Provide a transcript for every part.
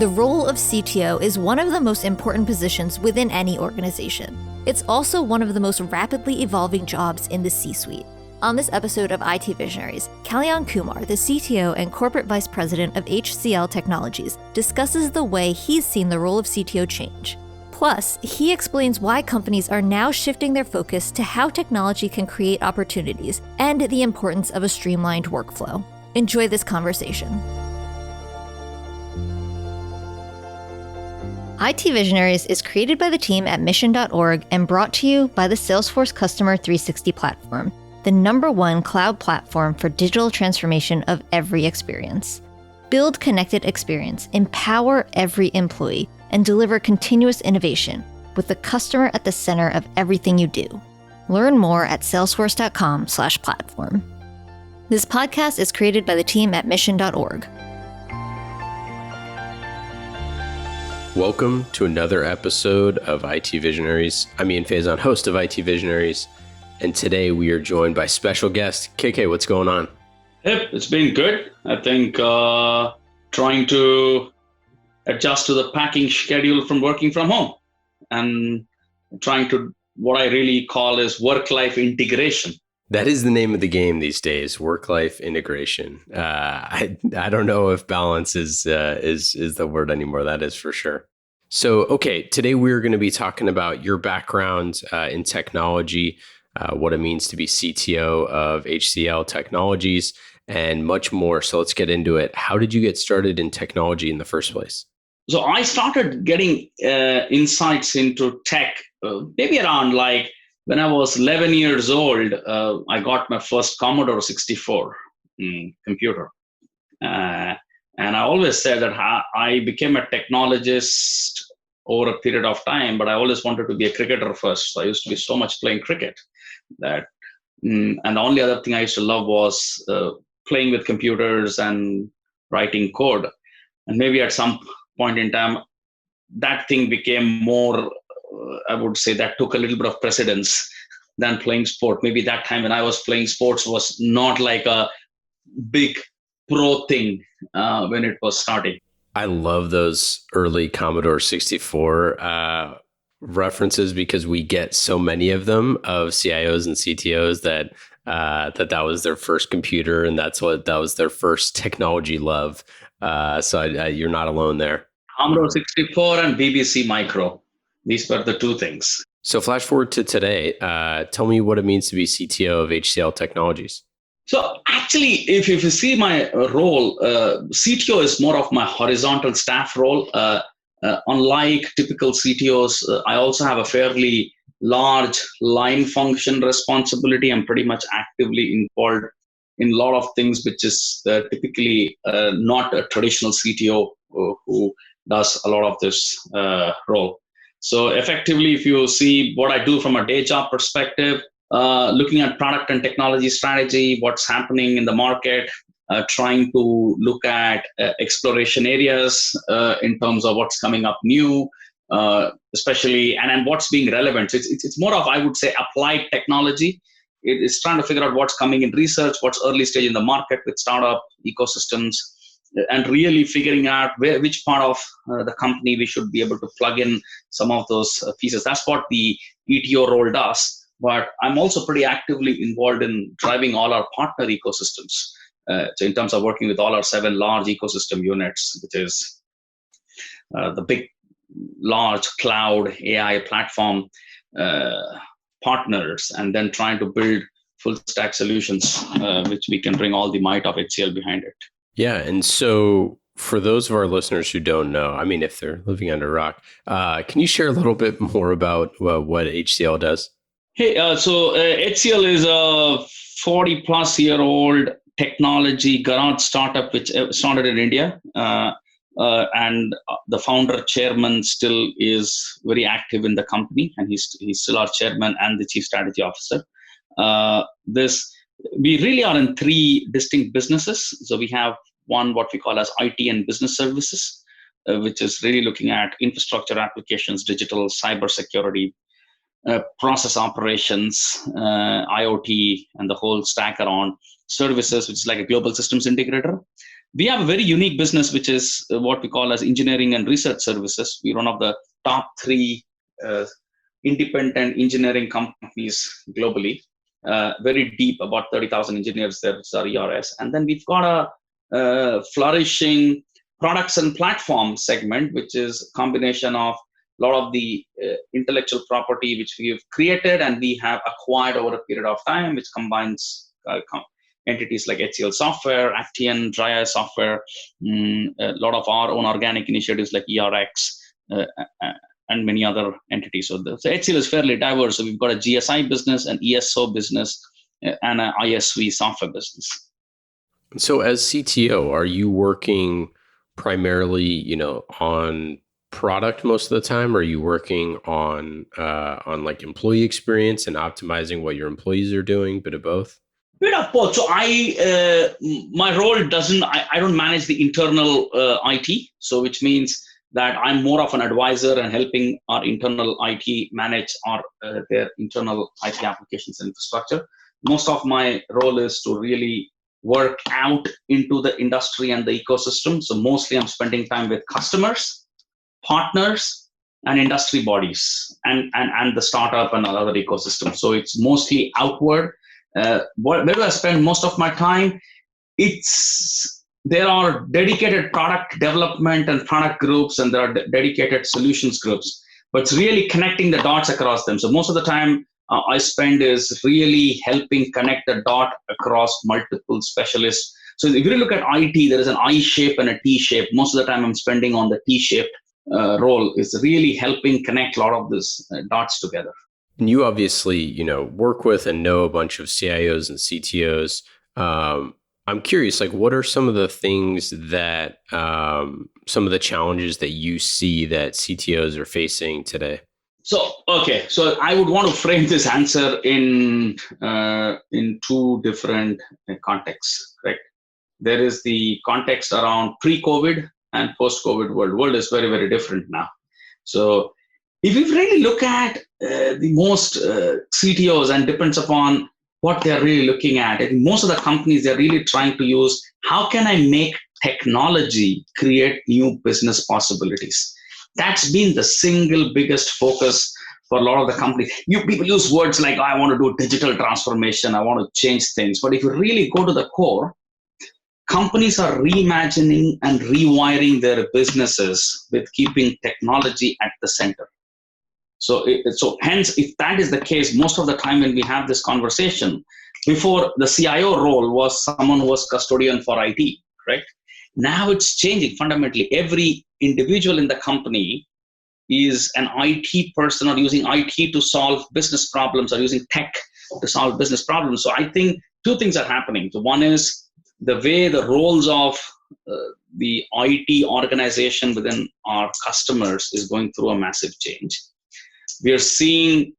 The role of CTO is one of the most important positions within any organization. It's also one of the most rapidly evolving jobs in the C-suite. On this episode of IT Visionaries, Kalyan Kumar, the CTO and Corporate Vice President of HCL Technologies, discusses the way he's seen the role of CTO change. Plus, he explains why companies are now shifting their focus to how technology can create opportunities and the importance of a streamlined workflow. Enjoy this conversation. IT Visionaries is created by the team at mission.org and brought to you by the Salesforce Customer 360 platform, the #1 cloud platform for digital transformation of every experience. Build connected experience, empower every employee, and deliver continuous innovation with the customer at the center of everything you do. Learn more at salesforce.com/platform. This podcast is created by the team at mission.org. Welcome to another episode of IT Visionaries. I'm Ian Faison, host of IT Visionaries, and today we are joined by special guest KK. What's going on? Yep, it's been good. I think trying to adjust to the packing schedule from working from home and trying to what I really call is work-life integration. That is the name of the game these days, work-life integration. I don't know if balance is the word anymore. That is for sure. So, okay, today we're going to be talking about your background in technology, what it means to be CTO of HCL Technologies, and much more. So let's get into it. How did you get started in technology in the first place? So I started getting insights into tech maybe around when I was 11 years old. I got my first Commodore 64 computer. And I always said that I became a technologist over a period of time, but I always wanted to be a cricketer first. So I used to be so much playing cricket and the only other thing I used to love was playing with computers and writing code. And maybe at some point in time, that thing became more, I would say that took a little bit of precedence than playing sport. Maybe that time when I was playing sports was not like a big pro thing when it was starting. I love those early Commodore 64 references because we get so many of them of CIOs and CTOs that was their first computer and that was their first technology love. So you're not alone there. Commodore 64 and BBC Micro. These were the two things. So flash forward to today. Tell me what it means to be CTO of HCL Technologies. So actually, if you see my role, CTO is more of my horizontal staff role. Unlike typical CTOs, I also have a fairly large line function responsibility. I'm pretty much actively involved in a lot of things, which is typically not a traditional CTO who does a lot of this role. So effectively, if you see what I do from a day job perspective, looking at product and technology strategy, what's happening in the market, trying to look at exploration areas in terms of what's coming up new, especially, and what's being relevant. So it's more of, I would say, applied technology. It is trying to figure out what's coming in research, what's early stage in the market with startup ecosystems, and really figuring out which part of the company we should be able to plug in some of those pieces. That's what the ETO role does. But I'm also pretty actively involved in driving all our partner ecosystems. So in terms of working with all our 7 large ecosystem units, which is the big, large cloud AI platform partners, and then trying to build full stack solutions, which we can bring all the might of HCL behind it. Yeah. And so for those of our listeners who don't know, I mean, if they're living under a rock, can you share a little bit more about what HCL does? Hey, so HCL is a 40-plus-year-old technology garage startup which started in India. And the founder chairman still is very active in the company, and he's still our chairman and the chief strategy officer. We really are in 3 distinct businesses. So we have one, what we call as IT and business services, which is really looking at infrastructure applications, digital, cybersecurity, process operations, IoT, and the whole stack around services, which is like a global systems integrator. we have a very unique business, which is what we call as engineering and research services. We're one of the top three independent engineering companies globally. Very deep, about 30,000 engineers there, is our ERS. And then we've got a flourishing products and platform segment, which is a combination of a lot of the intellectual property which we have created and we have acquired over a period of time, which combines entities like HCL Software, Actian, Dry Software, a lot of our own organic initiatives like ERX, and many other entities. So HCL is fairly diverse. So we've got a GSI business, an ESO business, and an ISV software business. So as CTO, are you working primarily, on product most of the time? Or are you working on like employee experience and optimizing what your employees are doing, bit of both? Bit of both. So my role doesn't, I don't manage the internal IT. So which means that I'm more of an advisor and helping our internal IT manage their internal IT applications and infrastructure. Most of my role is to really work out into the industry and the ecosystem. So mostly I'm spending time with customers, partners, and industry bodies and the startup and other ecosystems. So it's mostly outward. Where do I spend most of my time? There are dedicated product development and product groups, and there are dedicated solutions groups, but it's really connecting the dots across them. So most of the time I spend is really helping connect the dot across multiple specialists. So if you look at IT, there is an I shape and a T shape. Most of the time I'm spending on the T-shaped role, is really helping connect a lot of these dots together. And you obviously, work with and know a bunch of CIOs and CTOs. I'm curious, like, what are some of the things that, some of the challenges that you see that CTOs are facing today? So I would want to frame this answer in two different contexts, correct? There is the context around pre-COVID and post-COVID world. World is very, very different now. So if you really look at the most CTOs, and depends upon what they're really looking at, and most of the companies, they're really trying to use, how can I make technology create new business possibilities? That's been the single biggest focus for a lot of the companies. People use words like, I want to do digital transformation, I want to change things. But if you really go to the core, companies are reimagining and rewiring their businesses with keeping technology at the center. So hence, if that is the case, most of the time when we have this conversation, before the CIO role was someone who was custodian for IT, right? Now it's changing fundamentally. Every individual in the company is an IT person, or using IT to solve business problems, or using tech to solve business problems. So I think two things are happening. So one is the way the roles of the IT organization within our customers is going through a massive change. We are seeing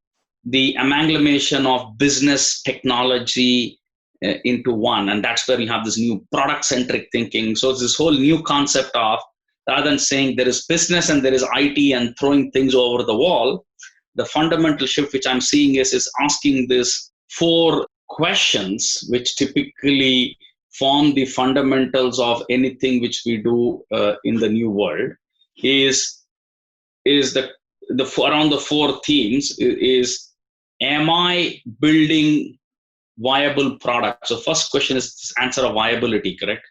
the amalgamation of business technology into one, and that's where you have this new product-centric thinking. So it's this whole new concept of, rather than saying there is business and there is IT and throwing things over the wall, the fundamental shift which I'm seeing is asking this 4 questions, which typically form the fundamentals of anything which we do in the new world, is around the 4 themes is, am I building viable products? So first question is this answer of viability, correct?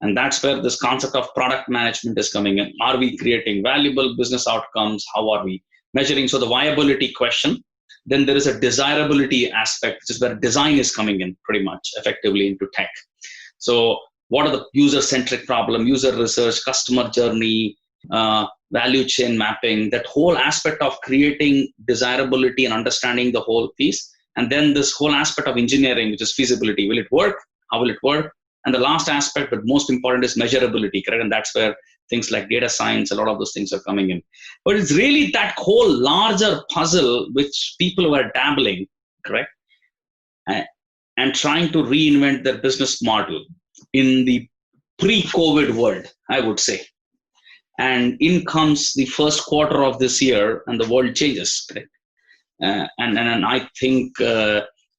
And that's where this concept of product management is coming in. Are we creating valuable business outcomes? How are we measuring? So the viability question. Then there is a desirability aspect, which is where design is coming in pretty much effectively into tech. So what are the user-centric problem, user research, customer journey, value chain mapping, that whole aspect of creating desirability and understanding the whole piece. And then this whole aspect of engineering, which is feasibility. Will it work? How will it work? And the last aspect, but most important, is measurability, correct? And that's where things like data science, a lot of those things are coming in. But it's really that whole larger puzzle which people were dabbling, correct? And trying to reinvent their business model in the pre-COVID world, I would say. And in comes the first quarter of this year, and the world changes, correct? And I think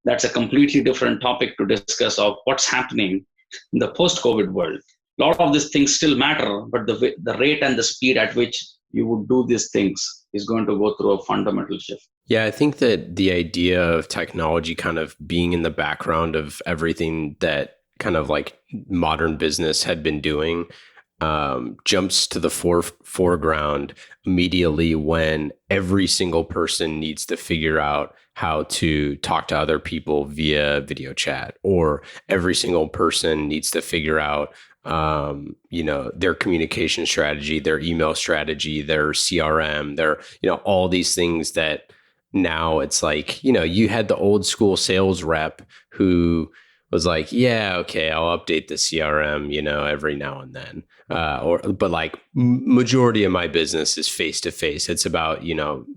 that's a completely different topic to discuss of what's happening in the post-COVID world. A lot of these things still matter, but the rate and the speed at which you would do these things is going to go through a fundamental shift. Yeah, I think that the idea of technology kind of being in the background of everything that kind of like modern business had been doing jumps to the foreground immediately when every single person needs to figure out how to talk to other people via video chat, or every single person needs to figure out their communication strategy, their email strategy, their CRM, their, all these things that now it's like, you had the old school sales rep who was like, yeah, okay, I'll update the CRM, every now and then. But like majority of my business is face to face. It's about,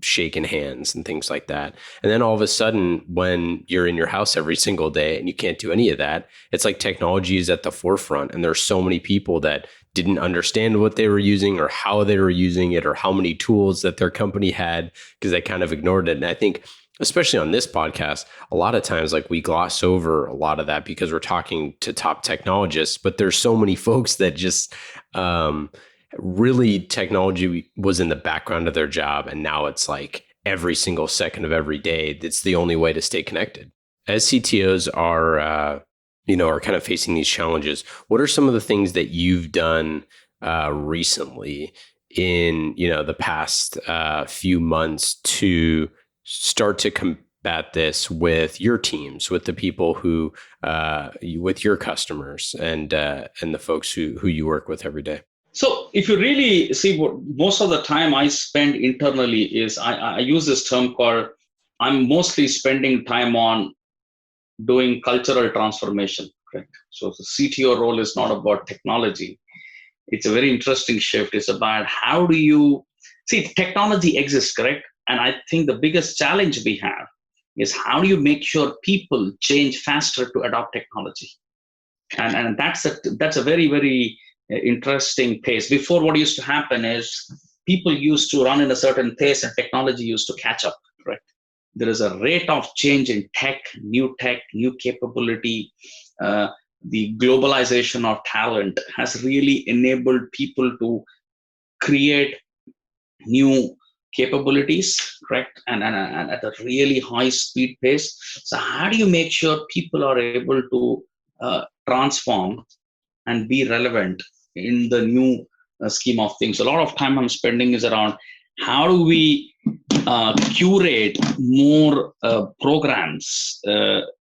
shaking hands and things like that. And then all of a sudden, when you're in your house every single day and you can't do any of that, it's like technology is at the forefront. And there's so many people that didn't understand what they were using or how they were using it or how many tools that their company had because they kind of ignored it. And I think, especially on this podcast, a lot of times like we gloss over a lot of that because we're talking to top technologists, but there's so many folks that just really technology was in the background of their job. And now it's like every single second of every day, it's the only way to stay connected. As CTOs are kind of facing these challenges, what are some of the things that you've done recently in, the past few months to start to combat this with your teams, with the people who, with your customers and the folks who you work with every day? So if you really see what most of the time I spend internally is I use this term called, I'm mostly spending time on doing cultural transformation, correct? So the CTO role is not about technology. It's a very interesting shift. It's about how do you see technology exists, correct? And I think the biggest challenge we have is how do you make sure people change faster to adopt technology? And that's a very, very interesting pace. Before, what used to happen is people used to run in a certain pace and technology used to catch up, correct? There is a rate of change in tech, new capability. The globalization of talent has really enabled people to create new capabilities, correct? And at a really high speed pace. So how do you make sure people are able to transform and be relevant in the new scheme of things? A lot of time I'm spending is around how do we curate more programs,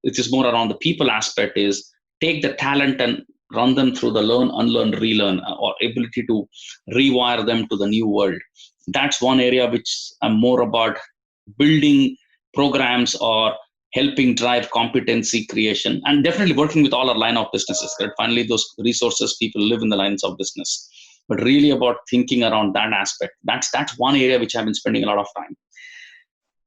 which is more around the people aspect, is take the talent and run them through the learn, unlearn, relearn, or ability to rewire them to the new world. That's one area which I'm more about building programs or helping drive competency creation, and definitely working with all our line of businesses. Right? Finally, those resources people live in the lines of business, but really about thinking around that aspect. That's one area which I've been spending a lot of time.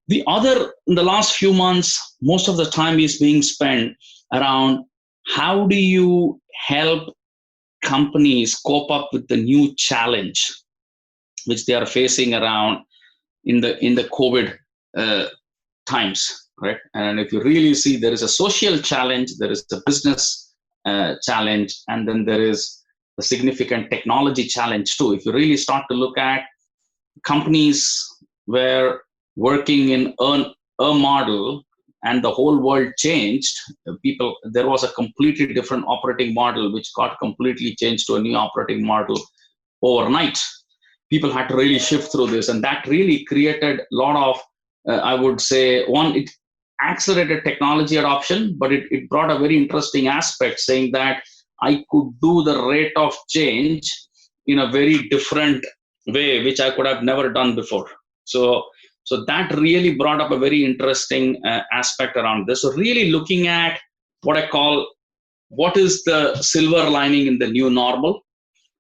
The other, in the last few months, most of the time is being spent around how do you help companies cope up with the new challenge which they are facing around in the COVID times, right? And if you really see, there is a social challenge, there is a business challenge, and then there is a significant technology challenge too. If you really start to look at companies where working in a model and the whole world changed, there was a completely different operating model which got completely changed to a new operating model overnight. People had to really shift through this, and that really created a lot of, I would say, one, it accelerated technology adoption, but it brought a very interesting aspect, saying that I could do the rate of change in a very different way, which I could have never done before. So that really brought up a very interesting aspect around this. So really looking at what I call, what is the silver lining in the new normal?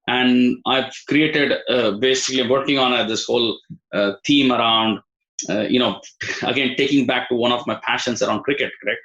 And I've created, basically working on this whole theme around, again, taking back to one of my passions around cricket, correct?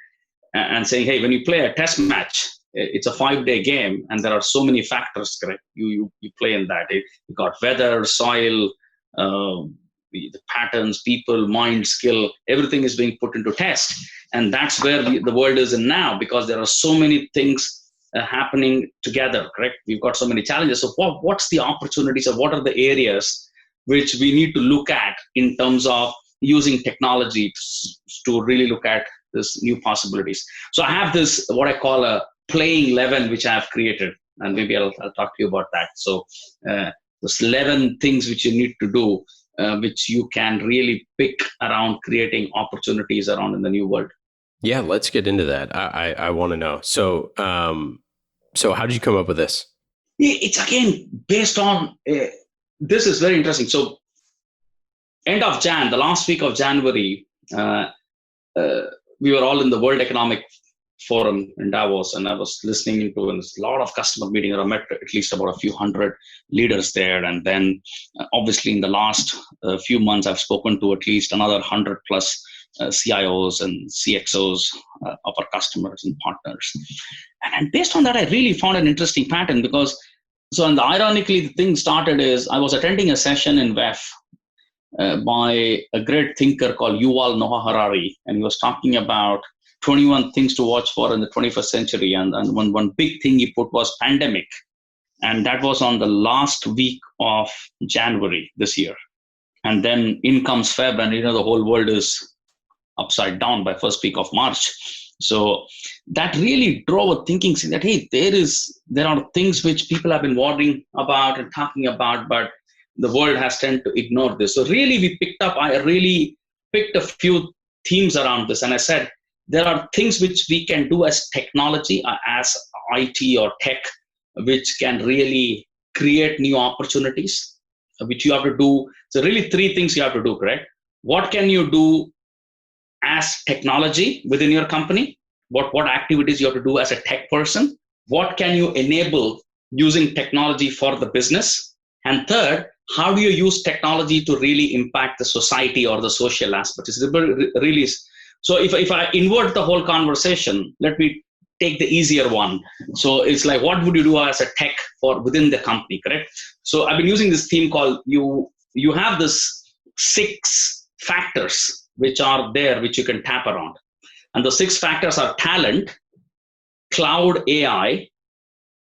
And saying, hey, when you play a test match, it's a 5-day game, and there are so many factors, correct? You play in that. You got weather, soil, the patterns, people, mind, skill, everything is being put into test. And that's where the world is in now, because there are so many things happening together, correct? We've got so many challenges. So what's the opportunities, or what are the areas which we need to look at in terms of using technology to really look at this new possibilities? So I have this, what I call a playing 11, which I have created, and maybe I'll talk to you about that. So there's 11 things which you need to do, which you can really pick around creating opportunities around in the new world. Yeah, let's get into that. I want to know. So, so how did you come up with this? It's again based on, this is very interesting. So end of the last week of January, we were all in the World Economic Forum in Davos, and I was listening to a lot of customer meetings. I met at least about a few hundred leaders there. And then obviously in the last few months, I've spoken to at least another 100 plus CIOs and CXOs of our customers and partners. And based on that, I really found an interesting pattern, because ironically, the thing started is I was attending a session in WEF by a great thinker called Yuval Noah Harari, and he was talking about 21 things to watch for in the 21st century. And one big thing he put was pandemic. And that was on the last week of January this year. And then in comes Feb, and the whole world is upside down by first week of March. So that really drove a thinking, saying that, hey, there are things which people have been worrying about and talking about, but the world has tended to ignore this. So really I really picked a few themes around this. And I said, there are things which we can do as technology, as IT or tech, which can really create new opportunities, which you have to do. So really 3 things you have to do, correct? What can you do as technology within your company? What activities you have to do as a tech person? What can you enable using technology for the business? And third, how do you use technology to really impact the society or the social aspects? It's really. So if I invert the whole conversation, let me take the easier one. So it's like, what would you do as a tech for within the company, correct? So I've been using this theme called you have this 6 factors which are there, which you can tap around. And the 6 factors are talent, cloud AI,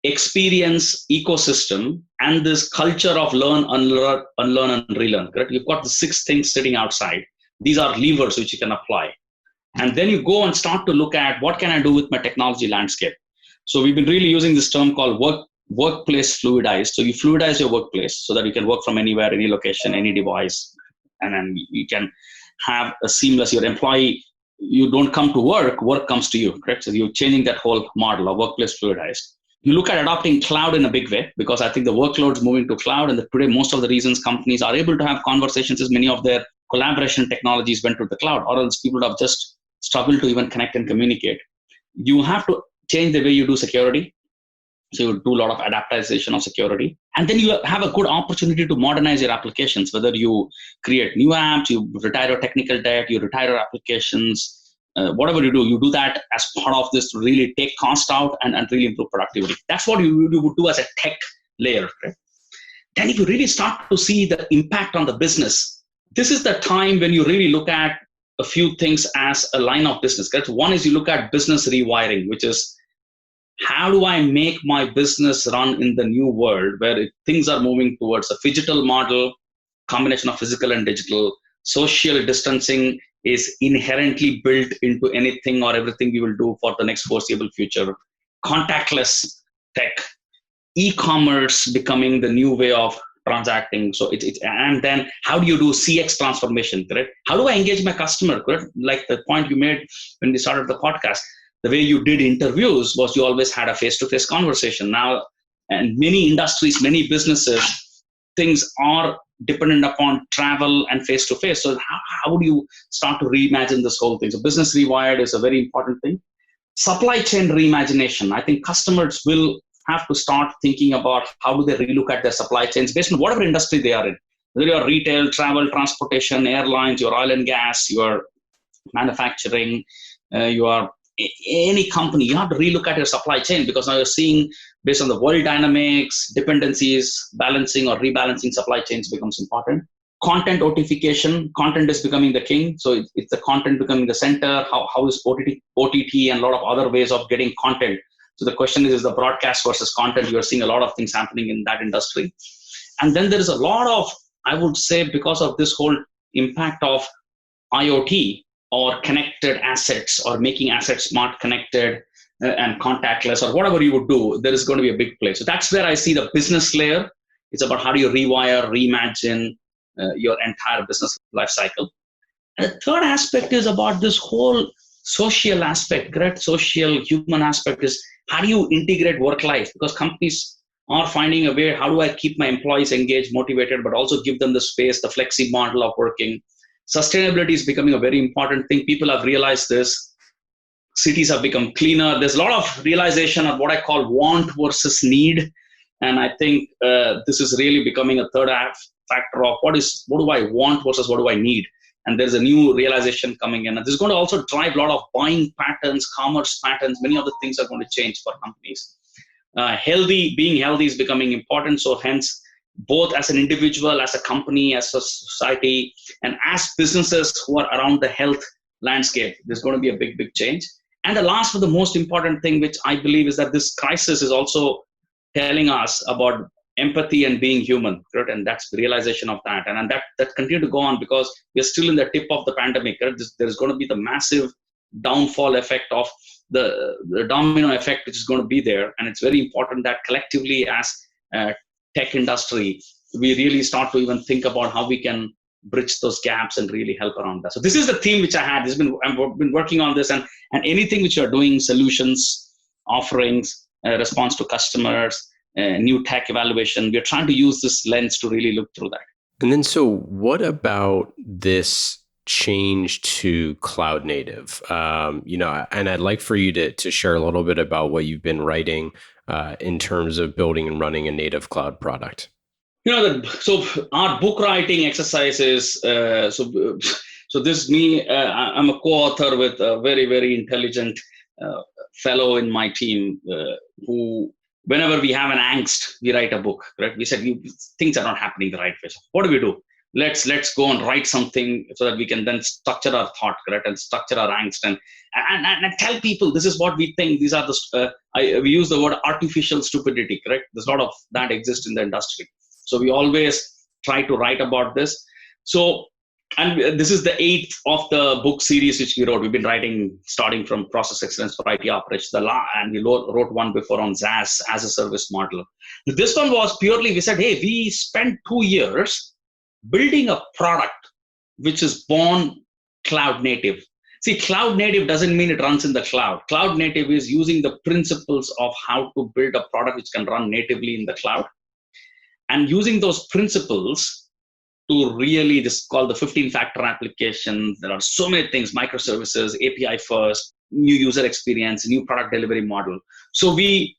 experience ecosystem, and this culture of learn, unlearn, and relearn, correct? You've got the 6 things sitting outside. These are levers which you can apply. And then you go and start to look at, what can I do with my technology landscape? So we've been really using this term called workplace fluidized. So you fluidize your workplace so that you can work from anywhere, any location, any device. And then you can have a seamless, your employee, you don't come to work comes to you, correct? So you're changing that whole model of workplace fluidized. You look at adopting cloud in a big way, because I think the workload's moving to cloud. And today, most of the reasons companies are able to have conversations is many of their collaboration technologies went to the cloud, or else people have just struggle to even connect and communicate. You have to change the way you do security. So you do a lot of adaptation of security. And then you have a good opportunity to modernize your applications, whether you create new apps, you retire your technical debt, you retire your applications, whatever you do that as part of this to really take cost out and really improve productivity. That's what you would do as a tech layer. Right? Then if you really start to see the impact on the business, this is the time when you really look at a few things as a line of business. Correct? One is you look at business rewiring, which is, how do I make my business run in the new world where things are moving towards a phygital model, combination of physical and digital. Social distancing is inherently built into anything or everything we will do for the next foreseeable future. Contactless tech, e-commerce becoming the new way of transacting. So and then how do you do CX transformation, correct? How do I engage my customer, correct? Like the point you made when we started the podcast, the way you did interviews was you always had a face-to-face conversation. Now, and many industries, many businesses, things are dependent upon travel and face-to-face. So how do you start to reimagine this whole thing? So business rewired is a very important thing. Supply chain reimagination. I think customers will have to start thinking about how do they relook at their supply chains based on whatever industry they are in. Whether you're retail, travel, transportation, airlines, your oil and gas, your manufacturing, your any company, you have to relook at your supply chain, because now you're seeing based on the world dynamics, dependencies, balancing or rebalancing supply chains becomes important. Content notification, content is becoming the king. So it's the content becoming the center. How is OTT and a lot of other ways of getting content So the question is the broadcast versus content? You're seeing a lot of things happening in that industry. And then there is a lot of, I would say, because of this whole impact of IoT or connected assets or making assets smart, connected, and contactless, or whatever you would do, there is going to be a big play. So that's where I see the business layer. It's about how do you rewire, reimagine your entire business life cycle. And the third aspect is about this whole social aspect, correct? Social human aspect is how do you integrate work life? Because companies are finding a way, how do I keep my employees engaged, motivated, but also give them the space, the flexi model of working. Sustainability is becoming a very important thing. People have realized this. Cities have become cleaner. There's a lot of realization of what I call want versus need. And I think this is really becoming a third factor of what do I want versus what do I need? And there's a new realization coming in. And this is going to also drive a lot of buying patterns, commerce patterns. Many of the things are going to change for companies. Being healthy is becoming important. So hence, both as an individual, as a company, as a society, and as businesses who are around the health landscape, there's going to be a big, big change. And the last but the most important thing, which I believe is that this crisis is also telling us about empathy and being human, right? And that's the realization of that. And that continue to go on because we're still in the tip of the pandemic. Right? There's going to be the massive downfall effect of the domino effect, which is going to be there. And it's very important that collectively as tech industry, we really start to even think about how we can bridge those gaps and really help around that. So this is the theme which I had. I've been working on this, and anything which you're doing, solutions, offerings, response to customers, new tech evaluation, we're trying to use this lens to really look through that. And then, so what about this change to cloud native? And I'd like for you to share a little bit about what you've been writing in terms of building and running a native cloud product. So our book writing exercise is, so this is me, I'm a co-author with a very, very intelligent fellow in my team who, whenever we have an angst, we write a book, right? We said, things are not happening the right way. So what do? Let's go and write something so that we can then structure our thought, correct, and structure our angst and tell people this is what we think. These are we use the word artificial stupidity, correct? There's a lot of that exists in the industry. So we always try to write about this. So, and this is the 8th of the book series which we wrote. We've been writing starting from process excellence for IT operations, and we wrote one before on SaaS, as a service model. This one was purely, we said, hey, we spent 2 years building a product which is born cloud native. See, cloud native doesn't mean it runs in the cloud. Cloud native is using the principles of how to build a product which can run natively in the cloud. And using those principles to really, this is called the 15-factor application. There are so many things, microservices, API first, new user experience, new product delivery model. So we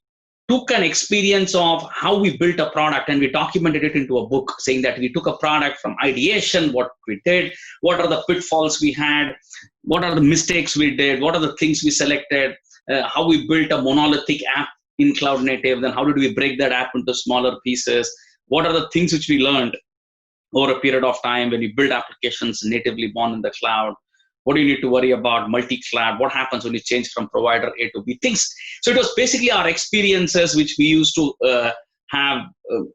took an experience of how we built a product and we documented it into a book, saying that we took a product from ideation, what we did, what are the pitfalls we had, what are the mistakes we did, what are the things we selected, how we built a monolithic app in cloud native, then how did we break that app into smaller pieces, what are the things which we learned over a period of time when you build applications natively born in the cloud. What do you need to worry about multi-cloud? What happens when you change from provider A to B? Things. So it was basically our experiences which we used to have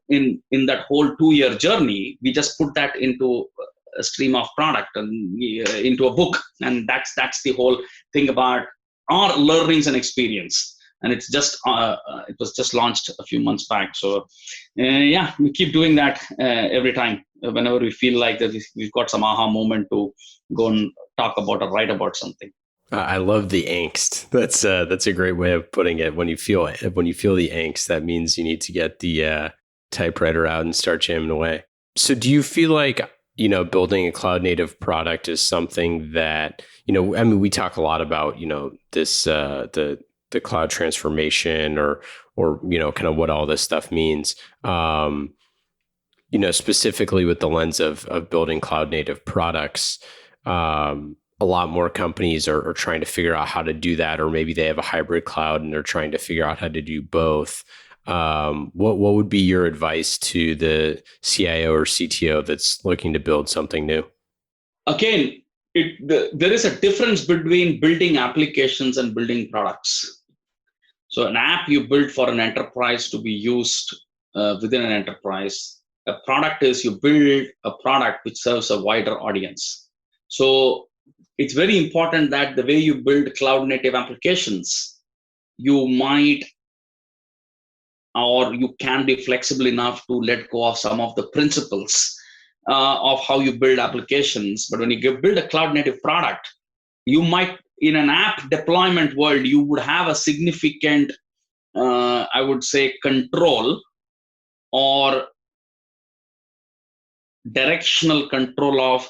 in that whole 2-year journey. We just put that into a stream of product and into a book, and that's the whole thing about our learnings and experience. And it's just it was just launched a few months back. So we keep doing that every time. Whenever we feel like that we've got some aha moment to go and talk about or write about something. I love the angst. That's a great way of putting it. When you feel the angst, that means you need to get the typewriter out and start jamming away. So do you feel like, building a cloud native product is something that, we talk a lot about, this, the cloud transformation or, kind of what all this stuff means, specifically with the lens of building cloud native products. A lot more companies are trying to figure out how to do that, or maybe they have a hybrid cloud and they're trying to figure out how to do both. What would be your advice to the CIO or CTO that's looking to build something new? Again, there is a difference between building applications and building products. So an app you build for an enterprise to be used within an enterprise. A product is you build a product which serves a wider audience. So it's very important that the way you build cloud native applications, you might or you can be flexible enough to let go of some of the principles of how you build applications. But when you build a cloud native product, you might, in an app deployment world, you would have a significant, I would say, control or directional control of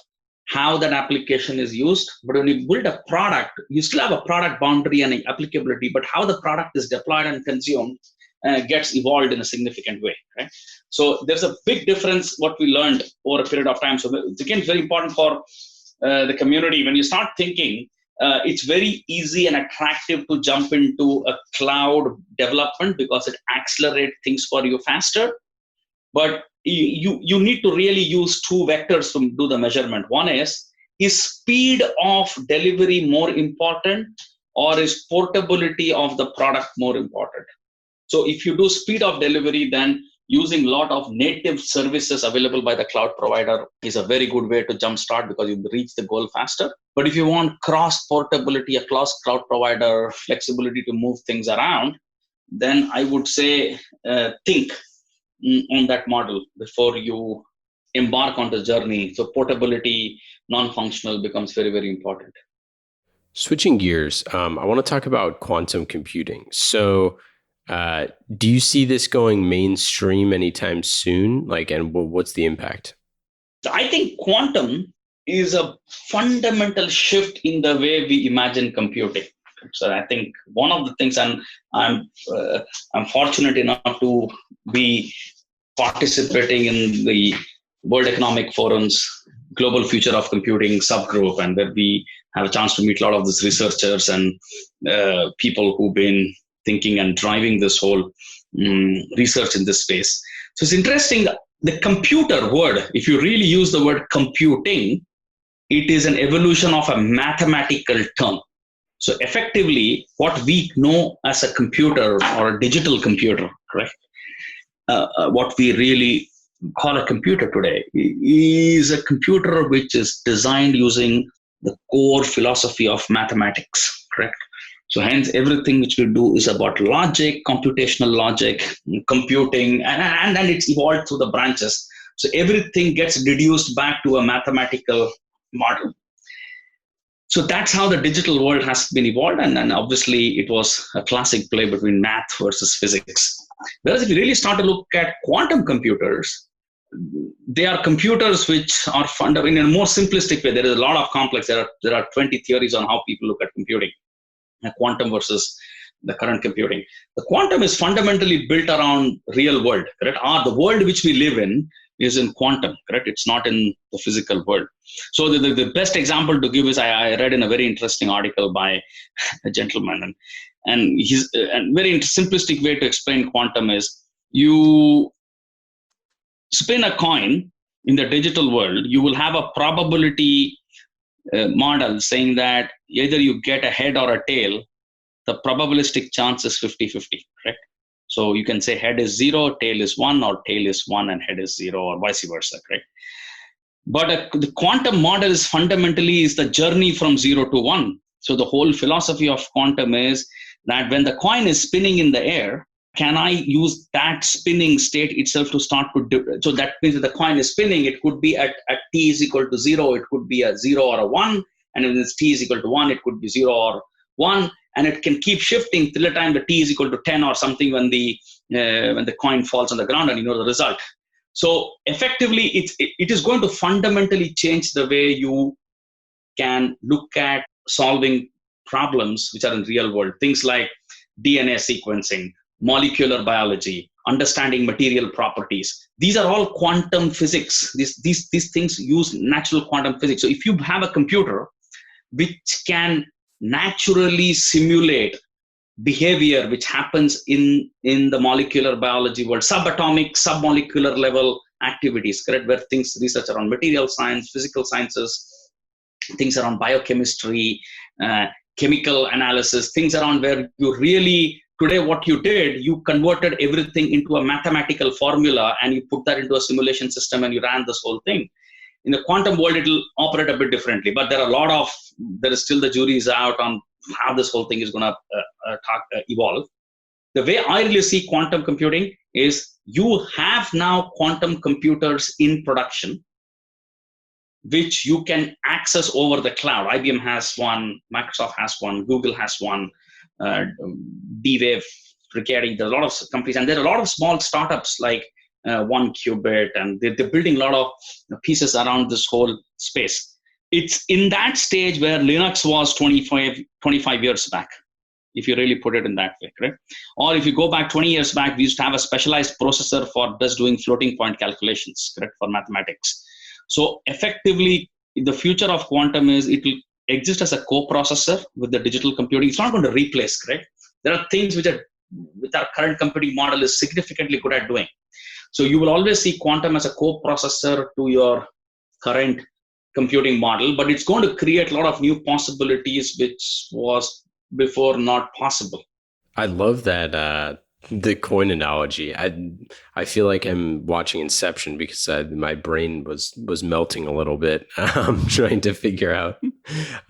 how that application is used. But when you build a product, you still have a product boundary and applicability, but how the product is deployed and consumed gets evolved in a significant way, right? So there's a big difference what we learned over a period of time. So it's again very important for the community. When you start thinking, it's very easy and attractive to jump into a cloud development because it accelerates things for you faster. But you need to really use two vectors to do the measurement. One is speed of delivery more important, or is portability of the product more important? So if you do speed of delivery, then using a lot of native services available by the cloud provider is a very good way to jumpstart because you reach the goal faster. But if you want cross portability across cloud provider, flexibility to move things around, then I would say think on that model before you embark on the journey. So portability, non-functional becomes very, very important. Switching gears, I want to talk about quantum computing. So do you see this going mainstream anytime soon? And what's the impact? I think quantum is a fundamental shift in the way we imagine computing. So I think one of the things, and I'm fortunate enough to be participating in the World Economic Forum's Global Future of Computing subgroup, and where we have a chance to meet a lot of these researchers and people who've been thinking and driving this whole research in this space. So it's interesting, the computer word, if you really use the word computing, it is an evolution of a mathematical term. So effectively, what we know as a computer or a digital computer, correct? What we really call a computer today is a computer which is designed using the core philosophy of mathematics, correct? So hence everything which we do is about logic, computational logic, computing, and it's evolved through the branches. So everything gets reduced back to a mathematical model. So that's how the digital world has been evolved. And obviously it was a classic play between math versus physics. Whereas if you really start to look at quantum computers, they are computers which are in a more simplistic way. There is a lot of complex. There are 20 theories on how people look at computing. Quantum versus the current computing. The quantum is fundamentally built around real world, correct? The world which we live in is in quantum, correct? It's not in the physical world. So the best example to give is I read in a very interesting article by a gentleman, and his very simplistic way to explain quantum is you spin a coin in the digital world, you will have a probability model saying that either you get a head or a tail. The probabilistic chance is 50-50, correct? So you can say head is 0, tail is 1, or tail is 1 and head is 0, or vice versa, correct? But the quantum model is fundamentally the journey from 0 to 1. So the whole philosophy of quantum is that when the coin is spinning in the air, can I use that spinning state itself to start to do? So that means that the coin is spinning, it could be at t is equal to 0, it could be a 0 or a 1, and when it's t is equal to 1, it could be 0 or 1, and it can keep shifting till the time the t is equal to 10 or something when the coin falls on the ground, and you know the result. So effectively, it is going to fundamentally change the way you can look at solving problems which are in real world. Things like DNA sequencing, molecular biology, understanding material properties. These are all quantum physics. These things use natural quantum physics. So if you have a computer which can naturally simulate behavior which happens in the molecular biology world, subatomic, submolecular level activities, correct? Where things research around material science, physical sciences, things around biochemistry, chemical analysis, things around where you really today what you did, you converted everything into a mathematical formula and you put that into a simulation system and you ran this whole thing. In the quantum world, it'll operate a bit differently, but there is still the jury's out on how this whole thing is going to evolve. The way I really see quantum computing is you have now quantum computers in production, which you can access over the cloud. IBM has one, Microsoft has one, Google has one, D-Wave, Rigetti, there's a lot of companies, and there are a lot of small startups like One Qubit, and they're building a lot of pieces around this whole space. It's in that stage where Linux was 25 years back, if you really put it in that way, correct? Or if you go back 20 years back, we used to have a specialized processor for just doing floating point calculations, correct, for mathematics. So effectively, the future of quantum is it will exist as a co-processor with the digital computing. It's not going to replace, correct? There are things which our current computing model is significantly good at doing. So you will always see quantum as a co-processor to your current computing model, but it's going to create a lot of new possibilities which was before not possible. I love that the coin analogy. I feel like I'm watching Inception because my brain was melting a little bit, trying to figure out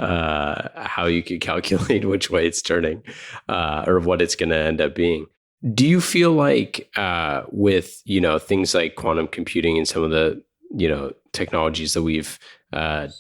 how you could calculate which way it's turning or what it's going to end up being. Do you feel like with things like quantum computing and some of the technologies that we've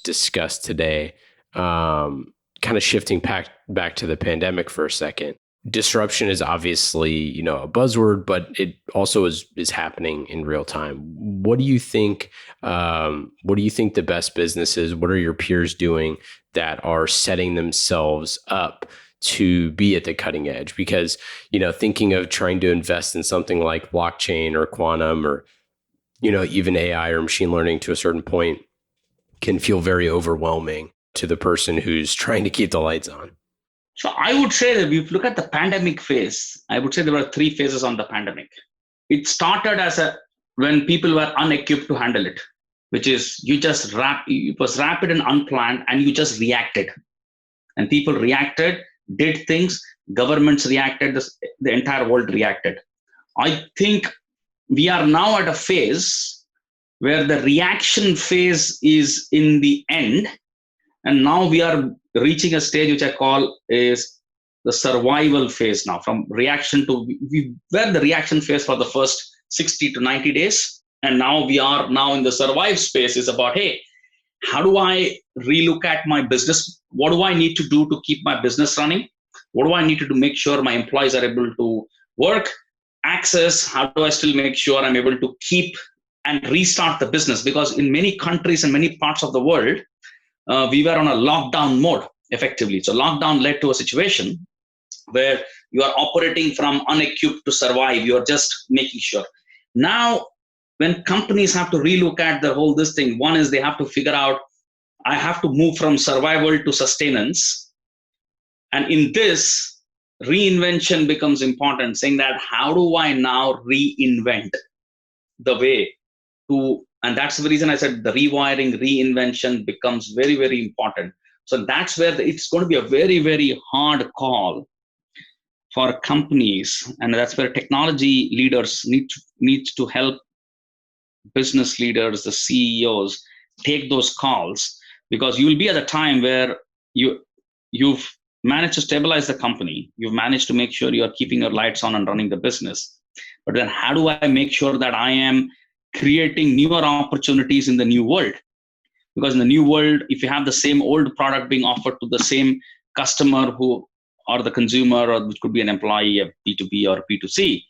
discussed today, kind of shifting back to the pandemic for a second, disruption is obviously a buzzword, but it also is happening in real time. What do you think? What do you think the best businesses? What are your peers doing that are setting themselves up to be at the cutting edge? Because thinking of trying to invest in something like blockchain or quantum or even AI or machine learning to a certain point can feel very overwhelming to the person who's trying to keep the lights on. So I would say that if you look at the pandemic phase, I would say there were 3 phases on the pandemic. It started when people were unequipped to handle it, which is it was rapid and unplanned, and you just reacted. And people reacted, did things, governments reacted, the entire world reacted. I think we are now at a phase where the reaction phase is in the end. And now we are reaching a stage which I call is the survival phase now. From reaction to, we were the reaction phase for the first 60 to 90 days. And now we are now in the survive space is about, hey, how do I relook at my business? What do I need to do to keep my business running? What do I need to do to make sure my employees are able to work, access? How do I still make sure I'm able to keep and restart the business? Because in many countries and many parts of the world, we were on a lockdown mode effectively. So lockdown led to a situation where you are operating from unequipped to survive. You're just making sure. Now, when companies have to relook at this thing, one is they have to figure out, I have to move from survival to sustenance. And in this, reinvention becomes important, saying that how do I now reinvent the way to, and that's the reason I said the rewiring, reinvention becomes very, very important. So that's where it's going to be a very, very hard call for companies. And that's where technology leaders need to help business leaders, the CEOs, take those calls, because you will be at a time where you've managed to stabilize the company. You've managed to make sure you're keeping your lights on and running the business. But then how do I make sure that I am creating newer opportunities in the new world? Because in the new world, if you have the same old product being offered to the same customer or the consumer, or which could be an employee of B2B or B2C,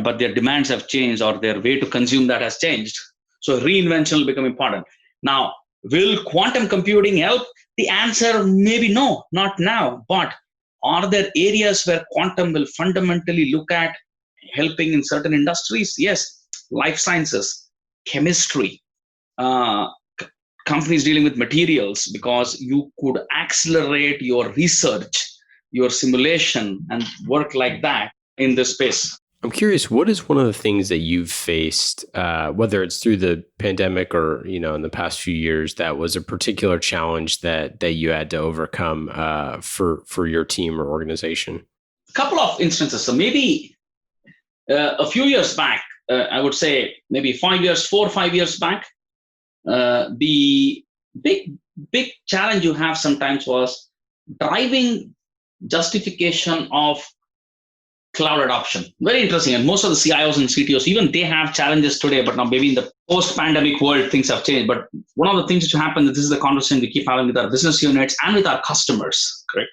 but their demands have changed or their way to consume that has changed. So reinvention will become important. Now, will quantum computing help? The answer may be no, not now. But are there areas where quantum will fundamentally look at helping in certain industries? Yes. Life sciences, chemistry, companies dealing with materials, because you could accelerate your research, your simulation, and work like that in this space. I'm curious, what is one of the things that you've faced, whether it's through the pandemic or in the past few years, that was a particular challenge that you had to overcome for your team or organization? couple of instances. So maybe a few years back, I would say maybe 4 or 5 years back, the big challenge you have sometimes was driving justification of cloud adoption. Very interesting. And most of the CIOs and CTOs, even they have challenges today, but now maybe in the post-pandemic world, things have changed. But one of the things that happen, this is the conversation we keep having with our business units and with our customers, correct,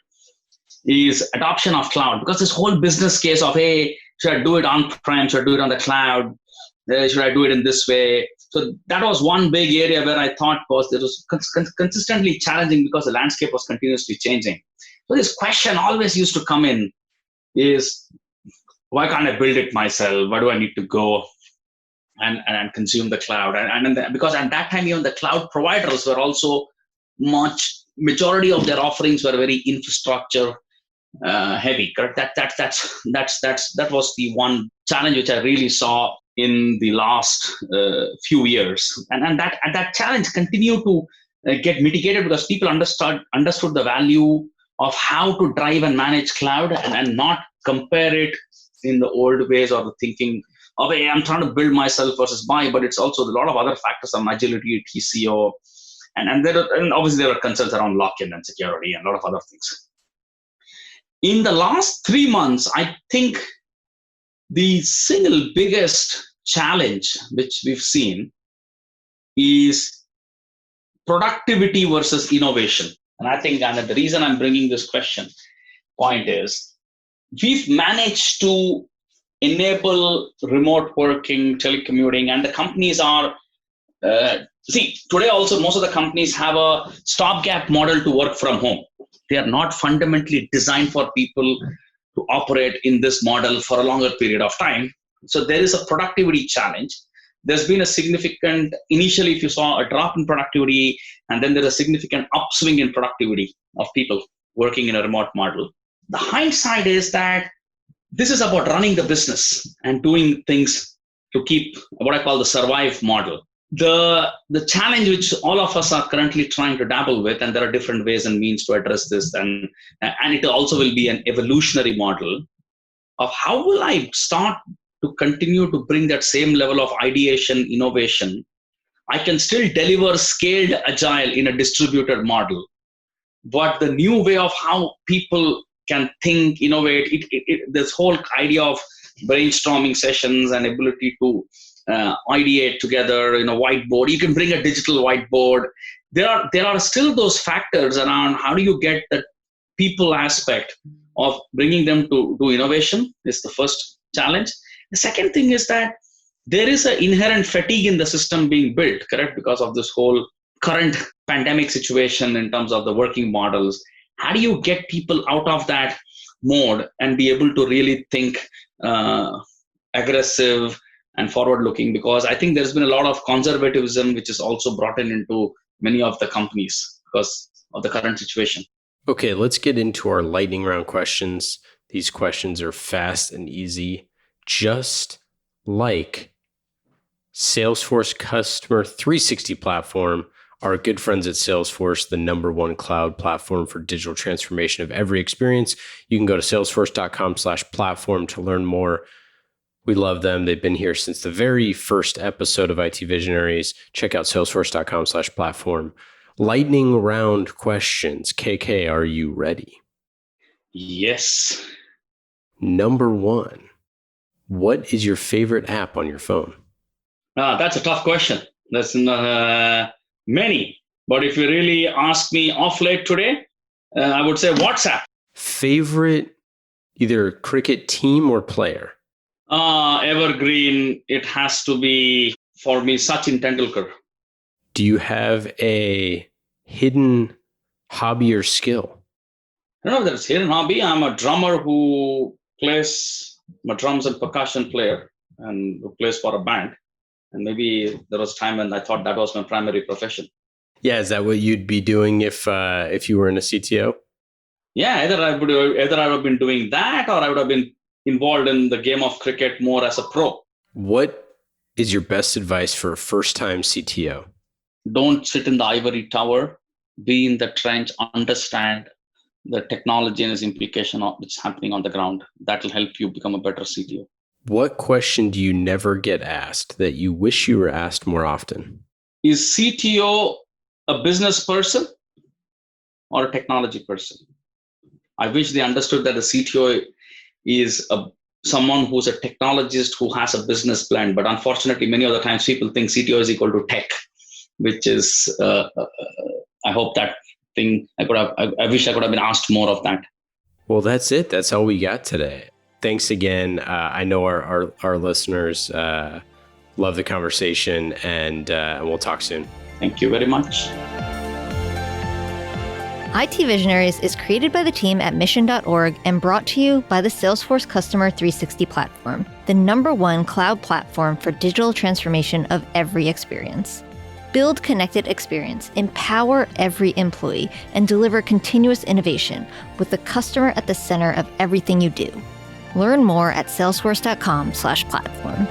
is adoption of cloud. Because this whole business case of, hey, should I do it on-prem? Should I do it on the cloud? Should I do it in this way? So that was one big area where I thought was it was consistently challenging because the landscape was continuously changing. So this question always used to come in is, why can't I build it myself? Why do I need to go and consume the cloud? Because at that time, even the cloud providers were also majority of their offerings were very infrastructure heavy. Correct? That was the one challenge which I really saw in the last few years, and that challenge continued to get mitigated because people understood the value of how to drive and manage cloud and not compare it in the old ways or the thinking of, hey, I'm trying to build myself versus buy, but it's also a lot of other factors of agility, TCO, and obviously there are concerns around lock-in and security and a lot of other things. In the last 3 months, I think the single biggest challenge which we've seen is productivity versus innovation. And I think the reason I'm bringing this point is we've managed to enable remote working, telecommuting, and the companies are, today also most of the companies have a stopgap model to work from home. They are not fundamentally designed for people to operate in this model for a longer period of time. So there is a productivity challenge. There's been a significant, initially if you saw a drop in productivity, and then there's a significant upswing in productivity of people working in a remote model. The hindsight is that this is about running the business and doing things to keep what I call the survive model. The challenge which all of us are currently trying to dabble with, and there are different ways and means to address this, and it also will be an evolutionary model of how will I start to continue to bring that same level of ideation, innovation. I can still deliver scaled agile in a distributed model, but the new way of how people can think, innovate, this whole idea of brainstorming sessions and ability to ideate together in a whiteboard. You can bring a digital whiteboard. There are still those factors around how do you get the people aspect of bringing them to do innovation is the first challenge. The second thing is that there is an inherent fatigue in the system being built, correct? Because of this whole current pandemic situation in terms of the working models. How do you get people out of that mode and be able to really think aggressive and forward looking? Because I think there's been a lot of conservatism which is also brought into many of the companies because of the current situation. Okay, let's get into our lightning round questions. These questions are fast and easy, just like Salesforce Customer 360 platform. Our good friends at Salesforce, the #1 cloud platform for digital transformation of every experience. You can go to salesforce.com/platform to learn more. We love them. They've been here since the very first episode of IT Visionaries. Check out salesforce.com/platform. Lightning round questions. KK, are you ready? Yes. #1, what is your favorite app on your phone? That's a tough question. That's many. But if you really ask me off late today, I would say WhatsApp. Favorite either cricket team or player? Evergreen, it has to be, for me, Sachin Tendulkar. Do you have a hidden hobby or skill? I don't know if that's hidden hobby. I'm a drummer who plays, I'm a drums and percussion player and who plays for a band. And maybe there was a time when I thought that was my primary profession. Yeah, is that what you'd be doing if you were in a CTO? Yeah, either I would have been doing that or I would have been involved in the game of cricket more as a pro. What is your best advice for a first-time CTO? Don't sit in the ivory tower. Be in the trench. Understand the technology and its implication of what's happening on the ground. That will help you become a better CTO. What question do you never get asked that you wish you were asked more often? Is CTO a business person or a technology person? I wish they understood that the CTO is someone who's a technologist who has a business plan. But unfortunately, many of the times people think CTO is equal to tech, which is, I hope that thing, I wish I could have been asked more of that. Well, that's it. That's all we got today. Thanks again. I know our listeners love the conversation, and we'll talk soon. Thank you very much. IT Visionaries is created by the team at mission.org and brought to you by the Salesforce Customer 360 platform, the #1 cloud platform for digital transformation of every experience. Build connected experience, empower every employee, and deliver continuous innovation with the customer at the center of everything you do. Learn more at salesforce.com/platform.